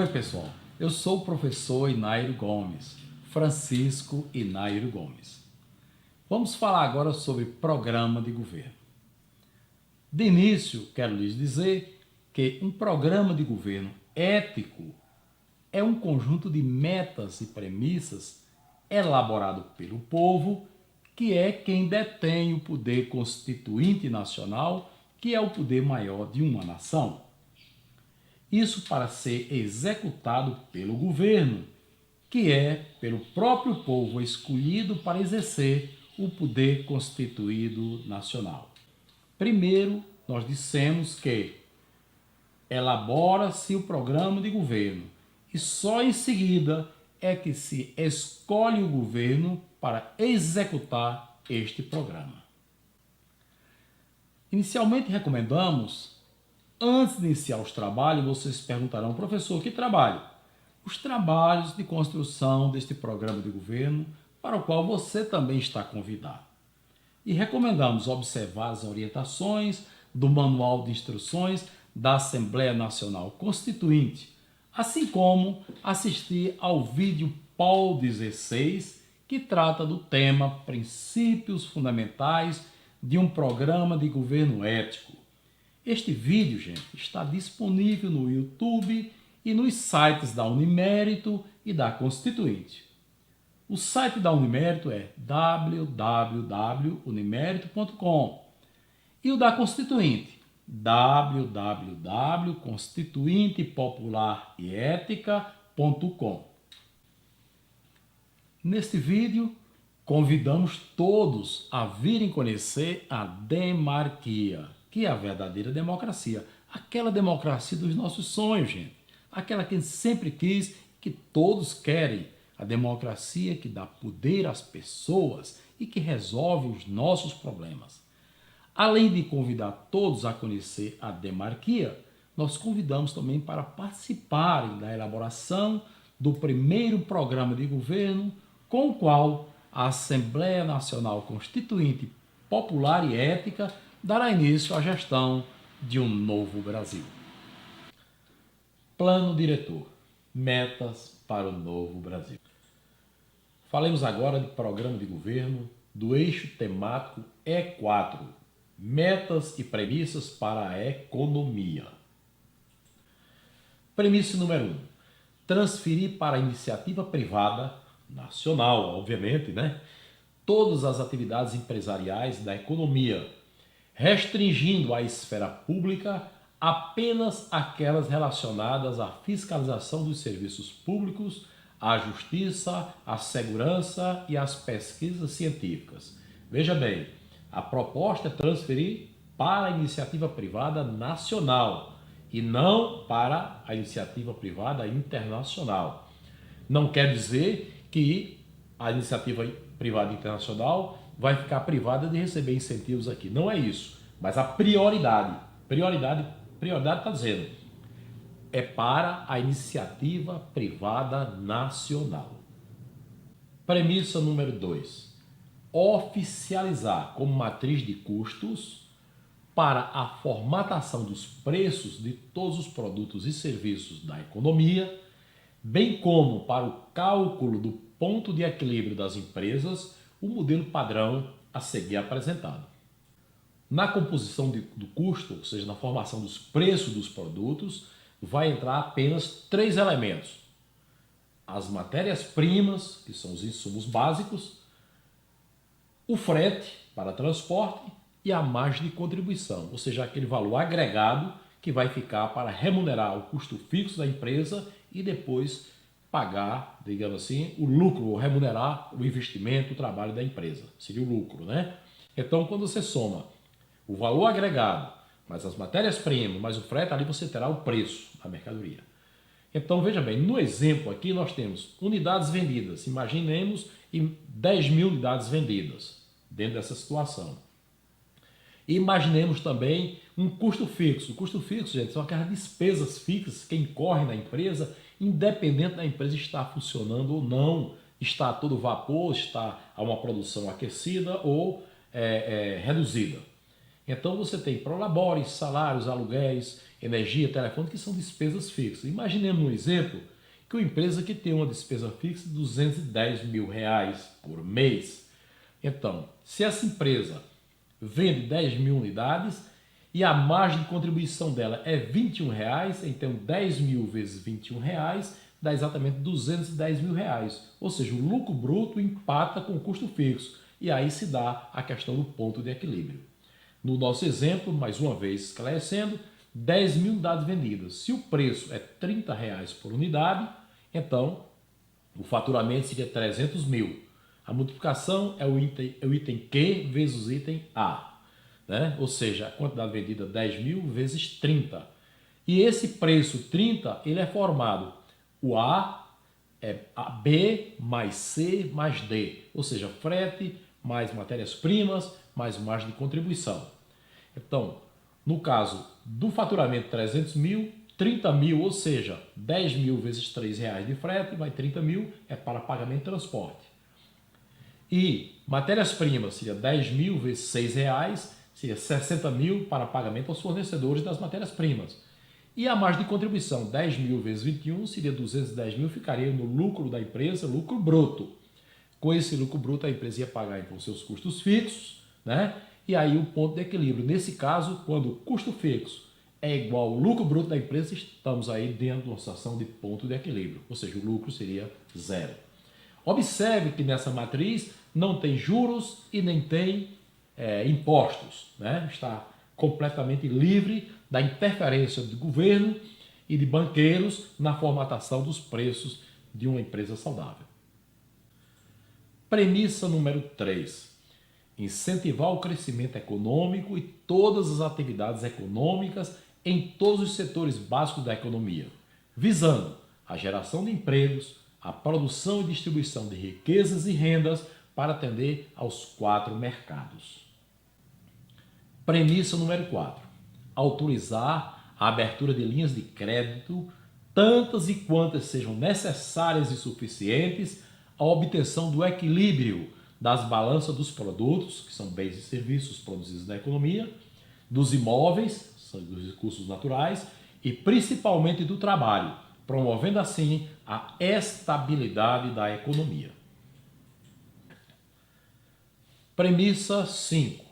Oi, pessoal. Eu sou o professor Inairo Gomes, Francisco Inairo Gomes. Vamos falar agora sobre programa de governo. De início, quero lhes dizer que um programa de governo ético é um conjunto de metas e premissas elaborado pelo povo, que é quem detém o poder constituinte nacional, que é o poder maior de uma nação. Isso para ser executado pelo governo, que é pelo próprio povo escolhido para exercer o poder constituído nacional. Primeiro, nós dissemos que elabora-se o programa de governo e só em seguida é que se escolhe o governo para executar este programa. Inicialmente recomendamos, antes de iniciar os trabalhos, vocês perguntarão, professor, que trabalho? Os trabalhos de construção deste programa de governo, para o qual você também está convidado. E recomendamos observar as orientações do Manual de Instruções da Assembleia Nacional Constituinte, assim como assistir ao vídeo PAU 16, que trata do tema Princípios Fundamentais de um Programa de Governo Ético. Este vídeo, gente, está disponível no YouTube e nos sites da Unimérito e da Constituinte. O site da Unimérito é www.unimerito.com e o da Constituinte, www.constituintepopularetica.com. Neste vídeo, convidamos todos a virem conhecer a demarquia, que é a verdadeira democracia, aquela democracia dos nossos sonhos, gente, aquela que a gente sempre quis, que todos querem, a democracia que dá poder às pessoas e que resolve os nossos problemas. Além de convidar todos a conhecer a demarquia, nós convidamos também para participarem da elaboração do primeiro programa de governo com o qual a Assembleia Nacional Constituinte Popular e Ética dará início à gestão de um novo Brasil. Plano diretor, metas para o novo Brasil. Falemos agora de programa de governo do eixo temático E4, metas e premissas para a economia. Premissa número 1, transferir para a iniciativa privada, nacional, obviamente, todas as atividades empresariais da economia, restringindo a esfera pública apenas aquelas relacionadas à fiscalização dos serviços públicos, à justiça, à segurança e às pesquisas científicas. Veja bem, a proposta é transferir para a iniciativa privada nacional e não para a iniciativa privada internacional. Não quer dizer que a iniciativa privada internacional vai ficar privada de receber incentivos aqui. Não é isso. Mas a prioridade está dizendo, é para a iniciativa privada nacional. Premissa número 2. Oficializar como matriz de custos para a formatação dos preços de todos os produtos e serviços da economia, bem como para o cálculo do ponto de equilíbrio das empresas, o modelo padrão a seguir apresentado. Na composição do custo, ou seja, na formação dos preços dos produtos, vai entrar apenas 3 elementos. As matérias-primas, que são os insumos básicos, o frete para transporte e a margem de contribuição, ou seja, aquele valor agregado que vai ficar para remunerar o custo fixo da empresa e depois pagar, digamos assim, o lucro, ou remunerar o investimento, o trabalho da empresa. Seria o lucro, Então, quando você soma o valor agregado, mais as matérias-primas, mais o frete, ali você terá o preço da mercadoria. Então, veja bem, no exemplo aqui nós temos unidades vendidas. Imaginemos em 10 mil unidades vendidas dentro dessa situação. E imaginemos também um custo fixo. O custo fixo, gente, são aquelas despesas fixas que incorrem na empresa, independente da empresa estar funcionando ou não, está a todo vapor, está a uma produção aquecida ou reduzida. Então você tem prolabores, salários, aluguéis, energia, telefone, que são despesas fixas. Imaginemos um exemplo que uma empresa que tem uma despesa fixa de R$ 210.000 por mês. Então, se essa empresa vende 10 mil unidades e a margem de contribuição dela é R$ 21, então 10 mil vezes R$ 21 dá exatamente R$ 210.000. Ou seja, o lucro bruto empata com o custo fixo. E aí se dá a questão do ponto de equilíbrio. No nosso exemplo, mais uma vez esclarecendo, 10 mil unidades vendidas. Se o preço é R$ 30 por unidade, então o faturamento seria 300 mil. A multiplicação é o item Q vezes o item A. Né? Ou seja, a quantidade vendida 10 mil vezes 30. E esse preço 30, ele é formado, o A é B mais C mais D. Ou seja, frete mais matérias-primas mais margem de contribuição. Então, no caso do faturamento 300 mil, 30 mil, ou seja, 10 mil vezes R$ 3 de frete, vai 30 mil, é para pagamento de transporte. E matérias-primas seria 10 mil vezes R$ 6, seria 60 mil para pagamento aos fornecedores das matérias-primas. E a margem de contribuição, 10 mil vezes 21, seria 210 mil, ficaria no lucro da empresa, lucro bruto. Com esse lucro bruto, a empresa ia pagar então seus custos fixos, né? E aí o ponto de equilíbrio. Nesse caso, quando o custo fixo é igual ao lucro bruto da empresa, estamos aí dentro de uma situação de ponto de equilíbrio, ou seja, o lucro seria zero. Observe que nessa matriz não tem juros e nem tem impostos, né? Está completamente livre da interferência do governo e de banqueiros na formatação dos preços de uma empresa saudável. Premissa número 3. Incentivar o crescimento econômico e todas as atividades econômicas em todos os setores básicos da economia, visando a geração de empregos, a produção e distribuição de riquezas e rendas para atender aos 4 mercados. Premissa número 4. Autorizar a abertura de linhas de crédito, tantas e quantas sejam necessárias e suficientes à obtenção do equilíbrio das balanças dos produtos, que são bens e serviços produzidos na economia, dos imóveis, são dos recursos naturais, e principalmente do trabalho, promovendo assim a estabilidade da economia. Premissa 5.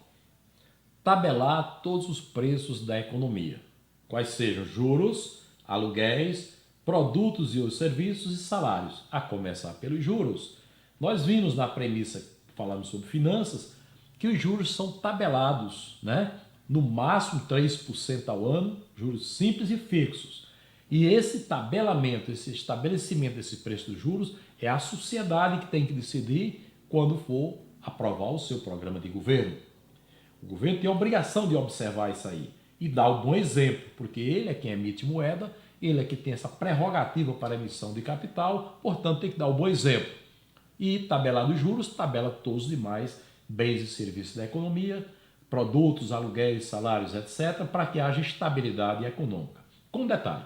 Tabelar todos os preços da economia, quais sejam juros, aluguéis, produtos e os serviços e salários, a começar pelos juros. Nós vimos na premissa, falando sobre finanças, que os juros são tabelados, né? No máximo 3% ao ano, juros simples e fixos. E esse tabelamento, esse estabelecimento desse preço dos juros, é a sociedade que tem que decidir quando for aprovar o seu programa de governo. O governo tem a obrigação de observar isso aí e dar o bom exemplo, porque ele é quem emite moeda, ele é que tem essa prerrogativa para a emissão de capital, portanto tem que dar o bom exemplo. E tabelar os juros, tabela todos os demais bens e serviços da economia, produtos, aluguéis, salários, etc., para que haja estabilidade econômica. Com detalhe,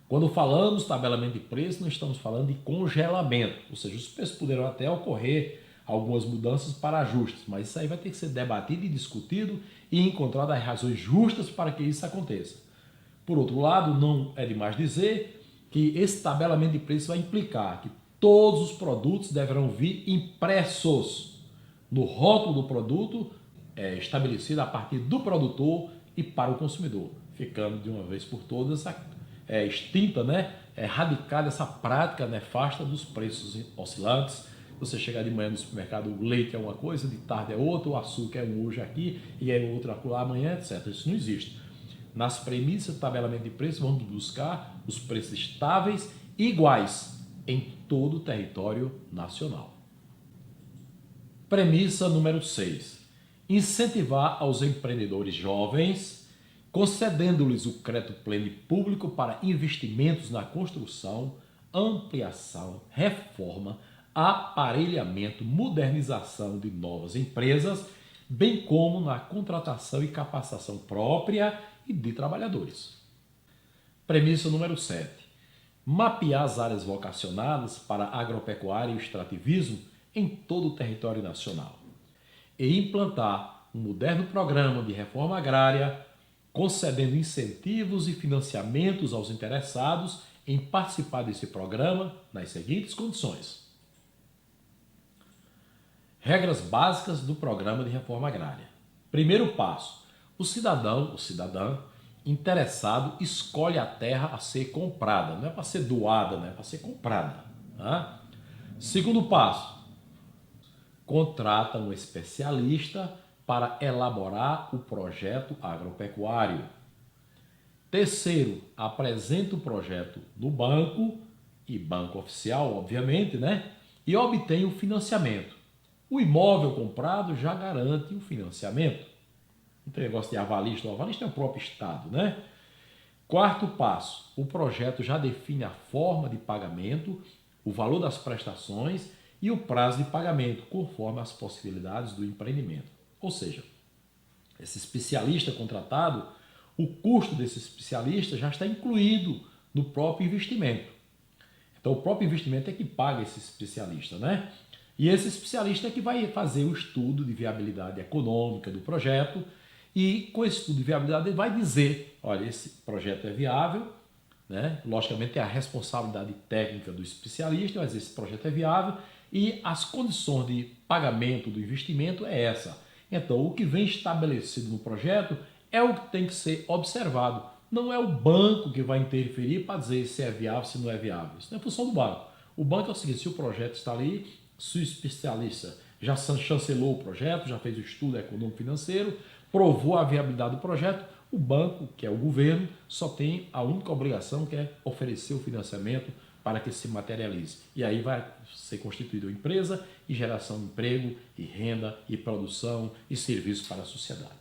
quando falamos tabelamento de preço, não estamos falando de congelamento, ou seja, os preços poderão até ocorrer algumas mudanças para ajustes, mas isso aí vai ter que ser debatido e discutido e encontrado as razões justas para que isso aconteça. Por outro lado, não é demais dizer que esse tabelamento de preço vai implicar que todos os produtos deverão vir impressos no rótulo do produto, estabelecido a partir do produtor e para o consumidor, ficando de uma vez por todas extinta, né? Erradicada essa prática nefasta dos preços oscilantes. Você chegar de manhã no supermercado, o leite é uma coisa, de tarde é outra, o açúcar é um hoje aqui e é outro amanhã, etc. Isso não existe. Nas premissas do tabelamento de preços, vamos buscar os preços estáveis e iguais em todo o território nacional. Premissa número 6. Incentivar aos empreendedores jovens, concedendo-lhes o crédito pleno público para investimentos na construção, ampliação, reforma, aparelhamento, modernização de novas empresas, bem como na contratação e capacitação própria e de trabalhadores. Premissa número 7. Mapear as áreas vocacionadas para agropecuária e extrativismo em todo o território nacional e implantar um moderno programa de reforma agrária, concedendo incentivos e financiamentos aos interessados em participar desse programa nas seguintes condições. Regras básicas do programa de reforma agrária. Primeiro passo: o cidadão, cidadã interessado escolhe a terra a ser comprada. Não é para ser doada, não é para ser comprada. Tá? Segundo passo: contrata um especialista para elaborar o projeto agropecuário. Terceiro, apresenta o projeto no banco, e banco oficial, obviamente, né? E obtém o financiamento. O imóvel comprado já garante o financiamento. Não tem negócio de avalista, o avalista é o próprio Estado, né? Quarto passo, o projeto já define a forma de pagamento, o valor das prestações e o prazo de pagamento, conforme as possibilidades do empreendimento. Ou seja, esse especialista contratado, o custo desse especialista já está incluído no próprio investimento. Então, o próprio investimento é que paga esse especialista, né? E esse especialista é que vai fazer o estudo de viabilidade econômica do projeto e, com esse estudo de viabilidade, ele vai dizer, olha, esse projeto é viável, né? Logicamente, é a responsabilidade técnica do especialista, mas esse projeto é viável e as condições de pagamento do investimento é essa. Então, o que vem estabelecido no projeto é o que tem que ser observado. Não é o banco que vai interferir para dizer se é viável, se não é viável. Isso não é função do banco. O banco é o seguinte: se o projeto está ali, se o especialista já chancelou o projeto, já fez o estudo econômico-financeiro, provou a viabilidade do projeto, o banco, que é o governo, só tem a única obrigação, que é oferecer o financiamento para que se materialize. E aí vai ser constituída uma empresa e geração de emprego, e renda, e produção, e serviço para a sociedade.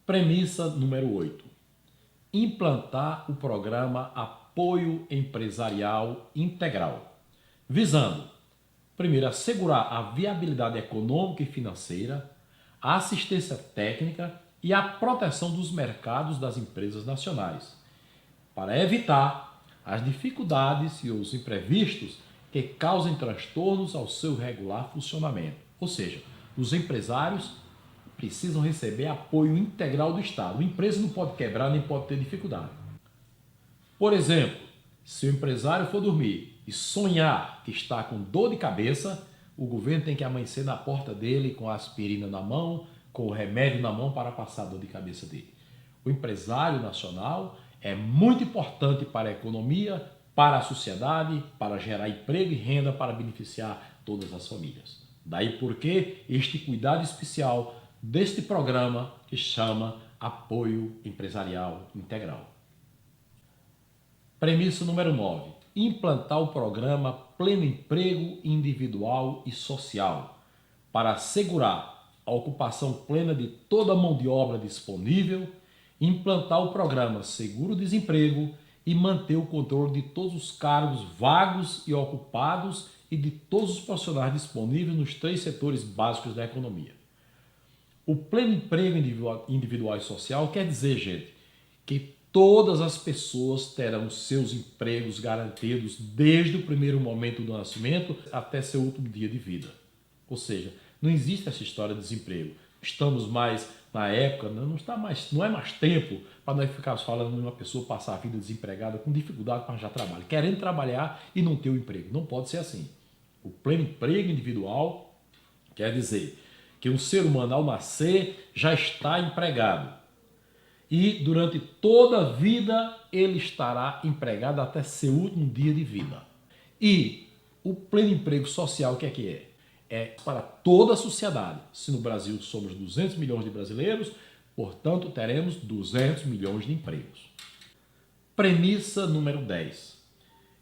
Premissa número 8. Implantar o programa Apoio Empresarial Integral, visando, primeiro, assegurar a viabilidade econômica e financeira, a assistência técnica e a proteção dos mercados das empresas nacionais, para evitar as dificuldades e os imprevistos que causem transtornos ao seu regular funcionamento. Ou seja, os empresários precisam receber apoio integral do Estado. A empresa não pode quebrar nem pode ter dificuldade. Por exemplo, se o empresário for dormir e sonhar que está com dor de cabeça, o governo tem que amanhecer na porta dele com a aspirina na mão, com o remédio na mão para passar a dor de cabeça dele. O empresário nacional é muito importante para a economia, para a sociedade, para gerar emprego e renda para beneficiar todas as famílias. Daí porque este cuidado especial deste programa que chama Apoio Empresarial Integral. Premissa número 9. Implantar o programa Pleno Emprego Individual e Social para assegurar a ocupação plena de toda a mão de obra disponível, implantar o programa Seguro-Desemprego e manter o controle de todos os cargos vagos e ocupados e de todos os profissionais disponíveis nos 3 setores básicos da economia. O pleno emprego individual e social quer dizer, gente, que todas as pessoas terão seus empregos garantidos desde o primeiro momento do nascimento até seu último dia de vida. Ou seja, não existe essa história de desemprego. Estamos mais na época, não é mais tempo para nós ficarmos falando de uma pessoa passar a vida desempregada com dificuldade para arranjar trabalho, querendo trabalhar e não ter o emprego. Não pode ser assim. O pleno emprego individual quer dizer que um ser humano, ao nascer, já está empregado. E durante toda a vida ele estará empregado até seu último dia de vida. E o pleno emprego social, o que é? É para toda a sociedade. Se no Brasil somos 200 milhões de brasileiros, portanto teremos 200 milhões de empregos. Premissa número 10.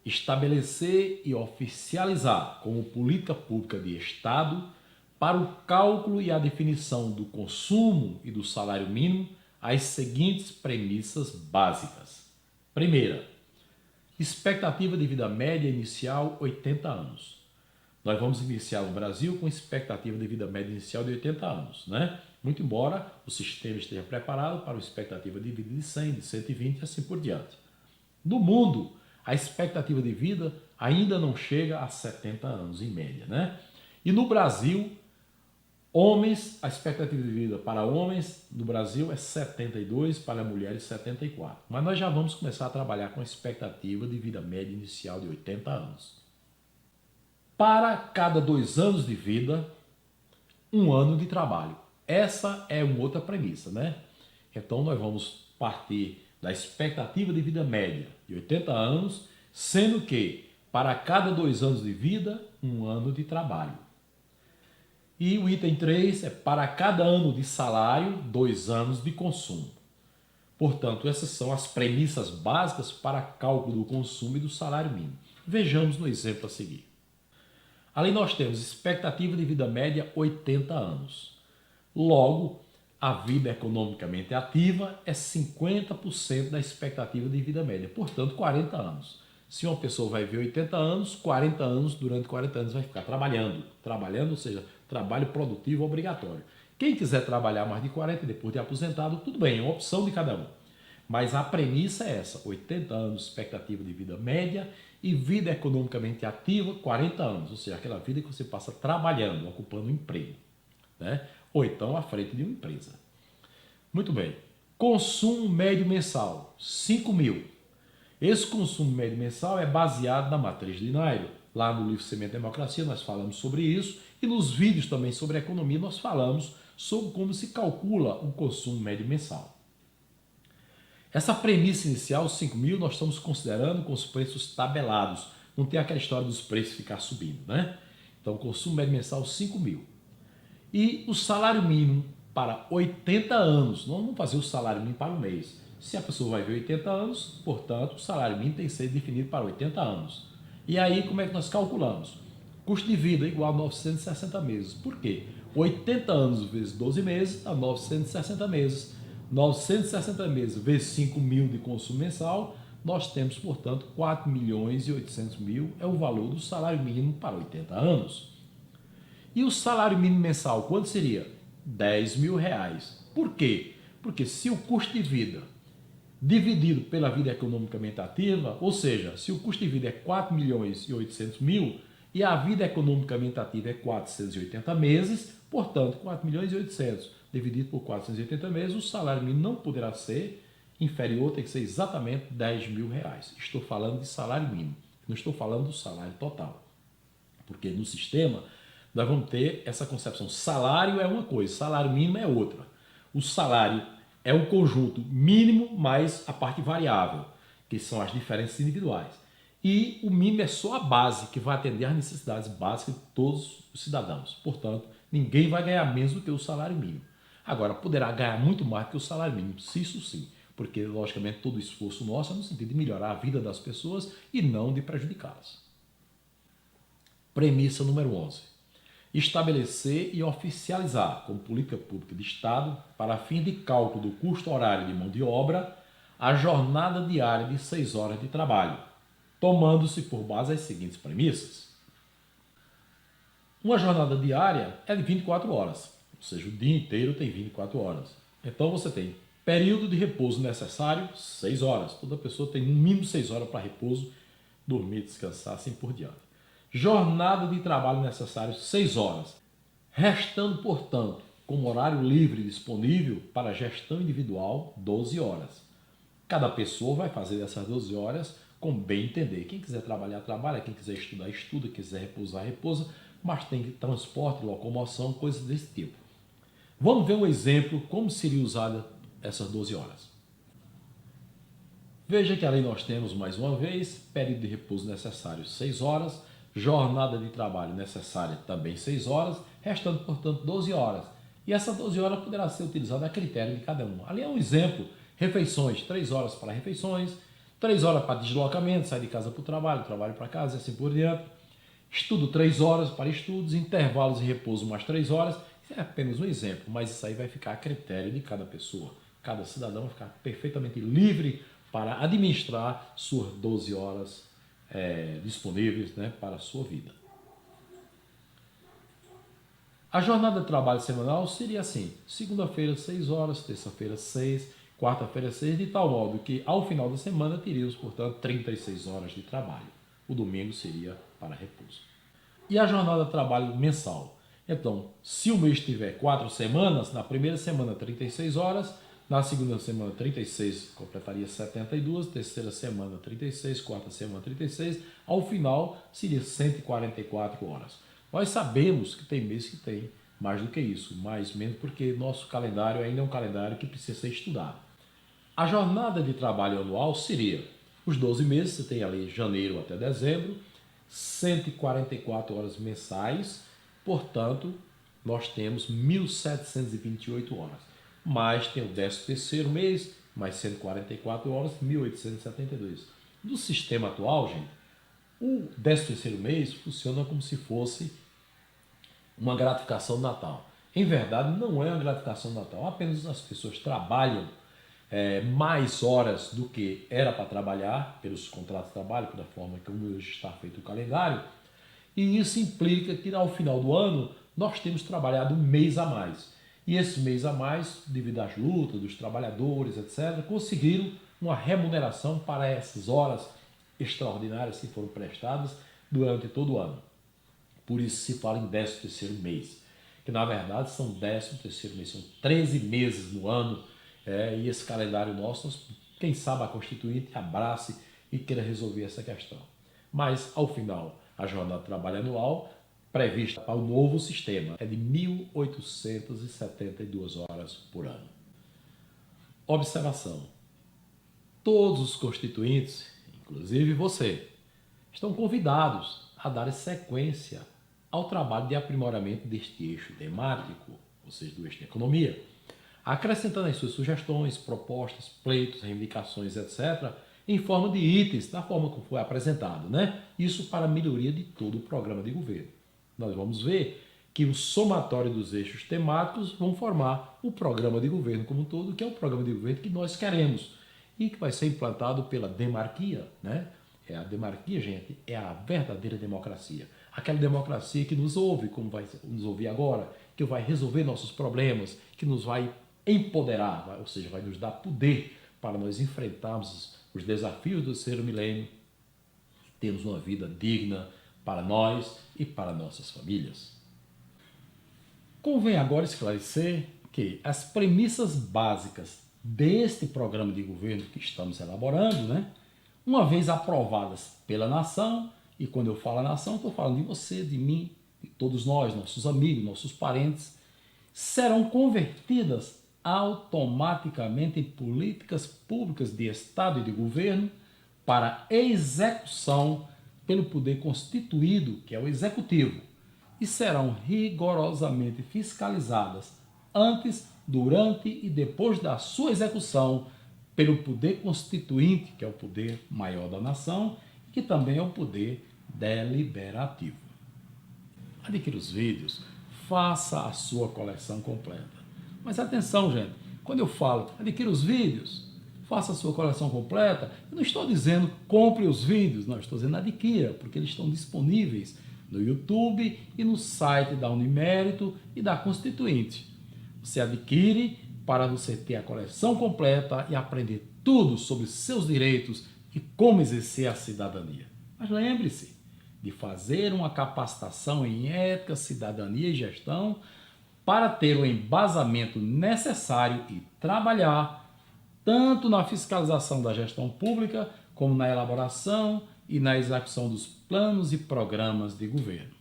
Estabelecer e oficializar como política pública de Estado para o cálculo e a definição do consumo e do salário mínimo as seguintes premissas básicas. Primeira, expectativa de vida média inicial 80 anos. Nós vamos iniciar no Brasil com expectativa de vida média inicial de 80 anos, né? Muito embora o sistema esteja preparado para uma expectativa de vida de 100, de 120 e assim por diante. No mundo, a expectativa de vida ainda não chega a 70 anos em média, né? E no Brasil, Homens, a expectativa de vida para homens no Brasil é 72, para mulheres 74. Mas nós já vamos começar a trabalhar com a expectativa de vida média inicial de 80 anos. Para cada 2 anos de vida, 1 ano de trabalho. Essa é uma outra premissa, né? Então nós vamos partir da expectativa de vida média de 80 anos, sendo que para cada 2 anos de vida, 1 ano de trabalho. E o item 3 é para cada ano de salário, 2 anos de consumo. Portanto, essas são as premissas básicas para cálculo do consumo e do salário mínimo. Vejamos no exemplo a seguir. Ali nós temos expectativa de vida média 80 anos. Logo, a vida economicamente ativa é 50% da expectativa de vida média, portanto 40 anos. Se uma pessoa vai viver 80 anos, 40 anos, durante 40 anos vai ficar trabalhando, ou seja, trabalho produtivo obrigatório. Quem quiser trabalhar mais de 40 depois de aposentado, tudo bem, é uma opção de cada um. Mas a premissa é essa, 80 anos expectativa de vida média e vida economicamente ativa, 40 anos, ou seja, aquela vida que você passa trabalhando, ocupando um emprego, né? Ou então à frente de uma empresa. Muito bem. Consumo médio mensal, 5 mil. Esse consumo médio mensal é baseado na matriz de Nairo. Lá no livro Semente e Democracia nós falamos sobre isso e nos vídeos também sobre economia nós falamos sobre como se calcula o consumo médio mensal. Essa premissa inicial, 5 mil, nós estamos considerando com os preços tabelados. Não tem aquela história dos preços ficar subindo, né? Então, consumo médio mensal, 5 mil. E o salário mínimo para 80 anos. Não vamos fazer o salário mínimo para um mês. Se a pessoa vai ver 80 anos, portanto, o salário mínimo tem que ser definido para 80 anos. E aí, como é que nós calculamos? Custo de vida igual a 960 meses. Por quê? 80 anos vezes 12 meses dá 960 meses. 960 meses vezes 5 mil de consumo mensal, nós temos, portanto, 4 milhões e 800 mil é o valor do salário mínimo para 80 anos. E o salário mínimo mensal, quanto seria? 10 mil reais. Por quê? Porque se o custo de vida dividido pela vida economicamente ativa, ou seja, se o custo de vida é 4 milhões e 800 mil e a vida economicamente ativa é 480 meses, portanto, 4 milhões e 800 dividido por 480 meses, o salário mínimo não poderá ser inferior, tem que ser exatamente 10 mil reais. Estou falando de salário mínimo, não estou falando do salário total. Porque no sistema nós vamos ter essa concepção, salário é uma coisa, salário mínimo é outra. O salário é um conjunto mínimo mais a parte variável, que são as diferenças individuais. E o mínimo é só a base que vai atender às necessidades básicas de todos os cidadãos. Portanto, ninguém vai ganhar menos do que o salário mínimo. Agora, poderá ganhar muito mais do que o salário mínimo, isso sim, porque, logicamente, todo o esforço nosso é no sentido de melhorar a vida das pessoas e não de prejudicá-las. Premissa número 11. Estabelecer e oficializar, como política pública de Estado, para fim de cálculo do custo horário de mão de obra, a jornada diária de 6 horas de trabalho, tomando-se por base as seguintes premissas. Uma jornada diária é de 24 horas, ou seja, o dia inteiro tem 24 horas. Então você tem período de repouso necessário, 6 horas. Toda pessoa tem no mínimo 6 horas para repouso, dormir, descansar, assim por diante. Jornada de trabalho necessário, 6 horas. Restando, portanto, como horário livre disponível para gestão individual, 12 horas. Cada pessoa vai fazer essas 12 horas com bem entender. Quem quiser trabalhar, trabalha. Quem quiser estudar, estuda. Quem quiser repousar, repousa. Mas tem transporte, locomoção, coisas desse tipo. Vamos ver um exemplo como seria usada essas 12 horas. Veja que ali nós temos, mais uma vez, período de repouso necessário 6 horas, jornada de trabalho necessária também 6 horas, restando, portanto, 12 horas. E essas 12 horas poderá ser utilizada a critério de cada um. Ali é um exemplo, refeições, 3 horas para refeições, 3 horas para deslocamento, sair de casa para o trabalho para casa e assim por diante. Estudo 3 horas para estudos, intervalos de repouso mais 3 horas. Isso é apenas um exemplo, mas isso aí vai ficar a critério de cada pessoa. Cada cidadão vai ficar perfeitamente livre para administrar suas 12 horas disponíveis, né, para a sua vida. A jornada de trabalho semanal seria assim: segunda-feira 6 horas, terça-feira 6, quarta-feira 6, de tal modo que ao final da semana teríamos, portanto, 36 horas de trabalho. O domingo seria para repouso. E a jornada de trabalho mensal? Então, se o mês tiver 4 semanas, na primeira semana 36 horas, na segunda semana 36 completaria 72, terceira semana 36, quarta semana 36, ao final seria 144 horas. Nós sabemos que tem mês que tem mais do que isso, mais menos porque nosso calendário ainda é um calendário que precisa ser estudado. A jornada de trabalho anual seria os 12 meses, você tem ali janeiro até dezembro, 144 horas mensais, portanto, nós temos 1.728 horas. Mais tem o 13º mês, mais 144 horas, 1.872. No sistema atual, gente, o 13º mês funciona como se fosse uma gratificação de Natal. Em verdade, não é uma gratificação de Natal, apenas as pessoas trabalham mais horas do que era para trabalhar, pelos contratos de trabalho, pela forma como hoje está feito o calendário, e isso implica que ao final do ano nós temos trabalhado um mês a mais. E esse mês a mais, devido às lutas dos trabalhadores, etc., conseguiram uma remuneração para essas horas extraordinárias que foram prestadas durante todo o ano. Por isso se fala em 13º mês, que na verdade são 13º mês, são 13 meses no ano, e esse calendário nosso, quem sabe a Constituinte abrace e queira resolver essa questão. Mas, ao final, a jornada de trabalho anual, prevista para o novo sistema, é de 1.872 horas por ano. Observação: todos os constituintes, inclusive você, estão convidados a dar sequência ao trabalho de aprimoramento deste eixo temático, ou seja, do eixo de economia, acrescentando as suas sugestões, propostas, pleitos, reivindicações, etc., em forma de itens, da forma como foi apresentado, né? Isso para a melhoria de todo o programa de governo. Nós vamos ver que o somatório dos eixos temáticos vão formar o programa de governo como um todo, que é o programa de governo que nós queremos e que vai ser implantado pela demarquia, né? A demarquia, gente, é a verdadeira democracia. Aquela democracia que nos ouve, como vai nos ouvir agora, que vai resolver nossos problemas, que nos vai empoderar, ou seja, vai nos dar poder para nós enfrentarmos os desafios do terceiro milênio, termos uma vida digna para nós e para nossas famílias. Convém agora esclarecer que as premissas básicas deste programa de governo que estamos elaborando, né, uma vez aprovadas pela nação, e quando eu falo nação, estou falando de você, de mim, de todos nós, nossos amigos, nossos parentes, serão convertidas automaticamente em políticas públicas de Estado e de governo para execução pelo poder constituído, que é o Executivo, e serão rigorosamente fiscalizadas antes, durante e depois da sua execução pelo poder constituinte, que é o poder maior da nação, que também é o poder deliberativo. Adquira os vídeos, faça a sua coleção completa. Mas atenção, gente, quando eu falo adquira os vídeos, faça a sua coleção completa, eu não estou dizendo compre os vídeos, não, estou dizendo adquira, porque eles estão disponíveis no YouTube e no site da Unimérito e da Constituinte. Você adquire para você ter a coleção completa e aprender tudo sobre seus direitos e como exercer a cidadania. Mas lembre-se de fazer uma capacitação em ética, cidadania e gestão para ter o embasamento necessário e trabalhar tanto na fiscalização da gestão pública como na elaboração e na execução dos planos e programas de governo.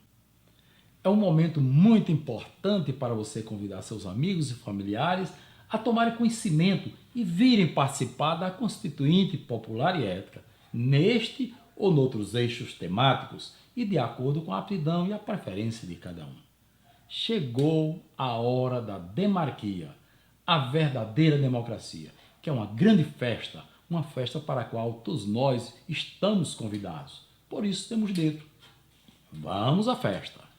É um momento muito importante para você convidar seus amigos e familiares a tomarem conhecimento e virem participar da Constituinte Popular e Ética, neste ou noutros eixos temáticos e de acordo com a aptidão e a preferência de cada um. Chegou a hora da demarquia, a verdadeira democracia, que é uma grande festa, uma festa para a qual todos nós estamos convidados. Por isso temos dito, vamos à festa!